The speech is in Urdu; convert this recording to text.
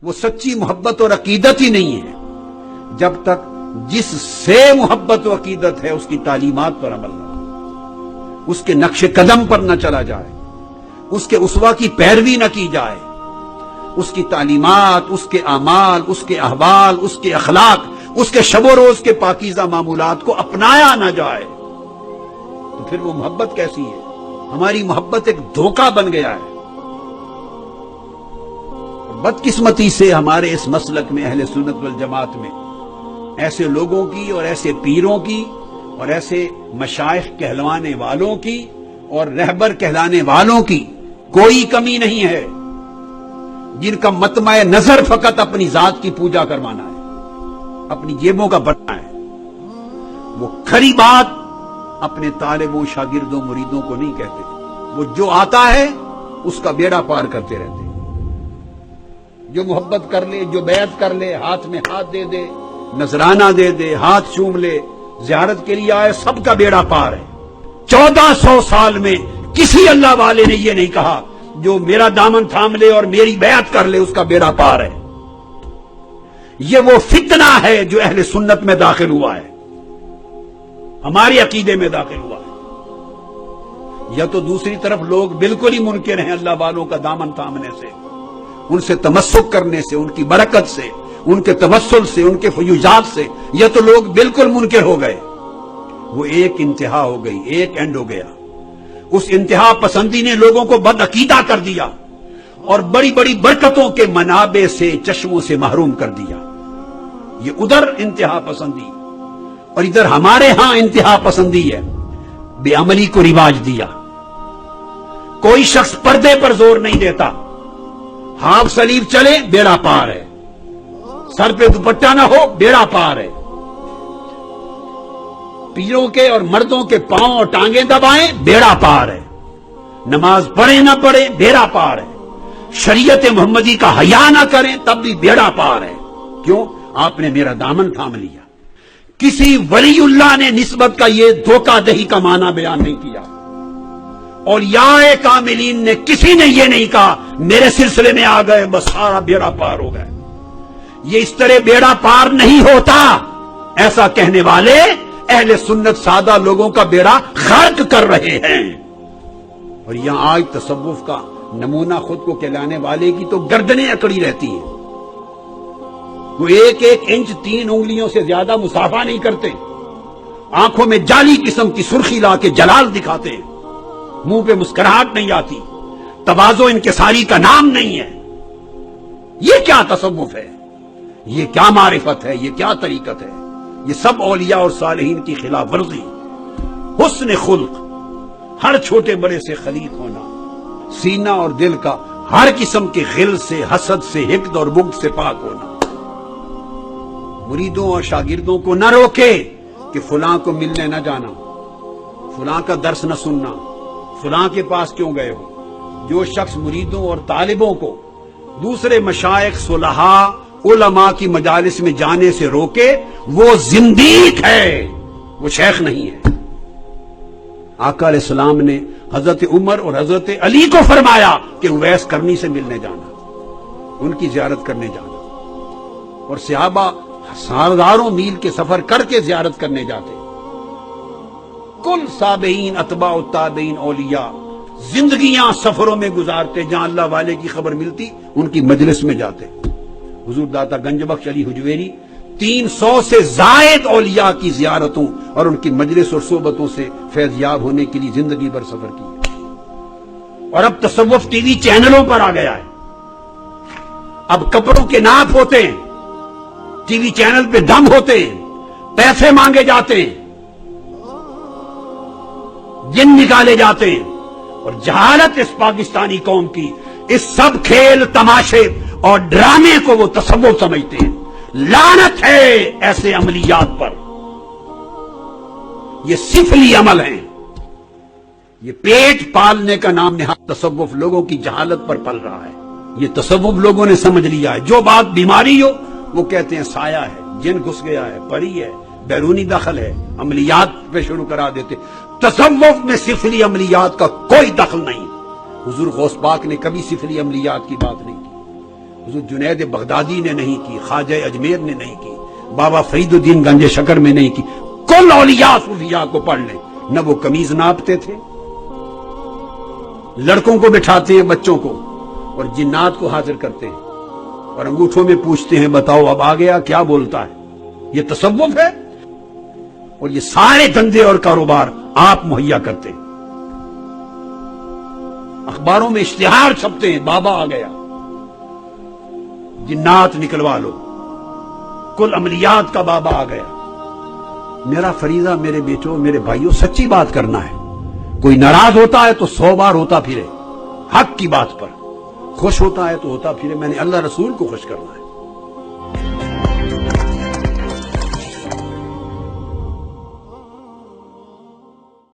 وہ سچی محبت اور عقیدت ہی نہیں ہے جب تک جس سے محبت و عقیدت ہے اس کی تعلیمات پر عمل نہ ہو، اس کے نقش قدم پر نہ چلا جائے، اس کے اسوہ کی پیروی نہ کی جائے، اس کی تعلیمات، اس کے اعمال، اس کے احوال، اس کے اخلاق، اس کے شب و روز کے پاکیزہ معمولات کو اپنایا نہ جائے، تو پھر وہ محبت کیسی ہے؟ ہماری محبت ایک دھوکہ بن گیا ہے۔ بدقسمتی سے ہمارے اس مسلک میں، اہل سنت والجماعت میں، ایسے لوگوں کی اور ایسے پیروں کی اور ایسے مشائخ کہلوانے والوں کی اور رہبر کہلانے والوں کی کوئی کمی نہیں ہے، جن کا مطمع نظر فقط اپنی ذات کی پوجا کروانا ہے، اپنی جیبوں کا بڑھنا ہے۔ وہ کھری بات اپنے طالبوں، شاگردوں، مریدوں کو نہیں کہتے، وہ جو آتا ہے اس کا بیڑا پار کرتے رہتے ہیں۔ جو محبت کر لے، جو بیعت کر لے، ہاتھ میں ہاتھ دے دے، نذرانہ دے دے، ہاتھ چوم لے، زیارت کے لیے آئے، سب کا بیڑا پار ہے۔ 1400 سال میں کسی اللہ والے نے یہ نہیں کہا جو میرا دامن تھام لے اور میری بیعت کر لے اس کا بیڑا پار ہے۔ یہ وہ فتنہ ہے جو اہل سنت میں داخل ہوا ہے، ہمارے عقیدے میں داخل ہوا ہے۔ یا تو دوسری طرف لوگ بالکل ہی منکر ہیں اللہ والوں کا دامن تھامنے سے، ان سے تمسک کرنے سے، ان کی برکت سے، ان کے توسل سے، ان کے فیوزات سے، یا تو لوگ بالکل منکر ہو گئے۔ وہ ایک انتہا ہو گئی، ایک اینڈ ہو گیا۔ اس انتہا پسندی نے لوگوں کو بد عقیدہ کر دیا اور بڑی بڑی برکتوں کے منابع سے، چشموں سے محروم کر دیا۔ یہ ادھر انتہا پسندی، اور ادھر ہمارے ہاں انتہا پسندی ہے، بے عملی کو رواج دیا۔ کوئی شخص پردے پر زور نہیں دیتا، ہاف سلیو چلے بیڑا پار ہے، سر پہ دوپٹہ نہ ہو بیڑا پار ہے، پیروں کے اور مردوں کے پاؤں اور ٹانگیں دبائیں بیڑا پار ہے، نماز پڑھیں نہ پڑھیں بیڑا پار ہے، شریعت محمدی کا حیا نہ کریں تب بھی بیڑا پار ہے۔ کیوں؟ آپ نے میرا دامن تھام لیا۔ کسی ولی اللہ نے نسبت کا یہ دھوکہ دہی کا معنی بیان نہیں کیا، اولیاء کاملین نے کسی نے یہ نہیں کہا میرے سلسلے میں آ گئے بس سارا بیڑا پار ہو گئے۔ یہ اس طرح بیڑا پار نہیں ہوتا۔ ایسا کہنے والے اہل سنت سادہ لوگوں کا بیڑا غرق کر رہے ہیں۔ اور یہاں آج تصوف کا نمونہ خود کو کہلانے والے کی تو گردنیں اکڑی رہتی ہیں۔ وہ ایک ایک انچ 3 انگلیوں سے زیادہ مسافہ نہیں کرتے، آنکھوں میں جعلی قسم کی سرخی لا کے جلال دکھاتے ہیں، منہ پہ مسکراہٹ نہیں آتی، تواضع انکساری کا نام نہیں ہے۔ یہ کیا تصوف ہے؟ یہ کیا معرفت ہے؟ یہ کیا طریقت ہے؟ یہ سب اولیاء اور صالحین کی خلاف ورزی۔ حسن خلق، ہر چھوٹے بڑے سے خلیق ہونا، سینہ اور دل کا ہر قسم کے غل سے، حسد سے، حقد اور بغض سے پاک ہونا۔ مریدوں اور شاگردوں کو نہ روکے کہ فلاں کو ملنے نہ جانا، فلاں کا درس نہ سننا، فلاں کے پاس کیوں گئے ہو۔ جو شخص مریدوں اور طالبوں کو دوسرے مشائخ، صلحاء، علماء کی مجالس میں جانے سے روکے وہ زندیق ہے، وہ شیخ نہیں ہے۔ آقا علیہ السلام نے حضرت عمر اور حضرت علی کو فرمایا کہ اویس کرنی سے ملنے جانا، ان کی زیارت کرنے جانا، اور صحابہ ہزاروں میل کے سفر کر کے زیارت کرنے جاتے۔ کل سابعین، اتباع التابعین، اولیاء زندگیاں سفروں میں گزارتے، جہاں اللہ والے کی خبر ملتی ان کی مجلس میں جاتے۔ حضور داتا گنج بخش علی حجویری 300 سے زائد اولیاء کی زیارتوں اور ان کی مجلس اور صحبتوں سے فیض یاب ہونے کے لیے زندگی بھر سفر کی۔ اور اب تصوف ٹی وی چینلوں پر آ گیا ہے، اب کپڑوں کے ناپ ہوتے ہیں، ٹی وی چینل پہ دم ہوتے ہیں، پیسے مانگے جاتے ہیں، جن نکالے جاتے ہیں، اور جہالت اس پاکستانی قوم کی اس سب کھیل تماشے اور ڈرامے کو وہ تصوف سمجھتے ہیں۔ لعنت ہے ایسے عملیات پر، یہ سفلی عمل ہیں، یہ پیٹ پالنے کا نام نہاد تصوف لوگوں کی جہالت پر پل رہا ہے۔ یہ تصوف لوگوں نے سمجھ لیا ہے، جو بات بیماری ہو وہ کہتے ہیں سایہ ہے، جن گھس گیا ہے، پری ہے، بیرونی دخل ہے، عملیات پہ شروع کرا دیتے۔ تصوف میں سفلی عملیات کا کوئی دخل نہیں۔ حضور غوث پاک نے کبھی سفلی عملیات کی بات نہیں کی۔ حضرت جنید بغدادی نے نہیں کی، خواجہ اجمیر نے نہیں کی، بابا فرید الدین گنج شکر میں نہیں کی. کل اولیاء صوفیاء کو پڑھ لیں، نہ وہ قمیض ناپتے تھے. لڑکوں کو بٹھاتے ہیں بچوں کو اور جنات کو حاضر کرتے ہیں اور انگوٹھوں میں پوچھتے ہیں بتاؤ اب آ گیا کیا بولتا ہے. یہ تصوف ہے. اور یہ سارے دندے اور کاروبار آپ مہیا کرتے ہیں. اخباروں میں اشتہار چھپتے ہیں بابا آ گیا، جنات نکلوا لو، کل عملیات کا بابا آ گیا. میرا فریضہ میرے بیٹوں میرے بھائیوں سچی بات کرنا ہے. کوئی ناراض ہوتا ہے تو 100 بار ہوتا پھرے، حق کی بات پر خوش ہوتا ہے تو ہوتا پھرے. میں نے اللہ رسول کو خوش کرنا ہے.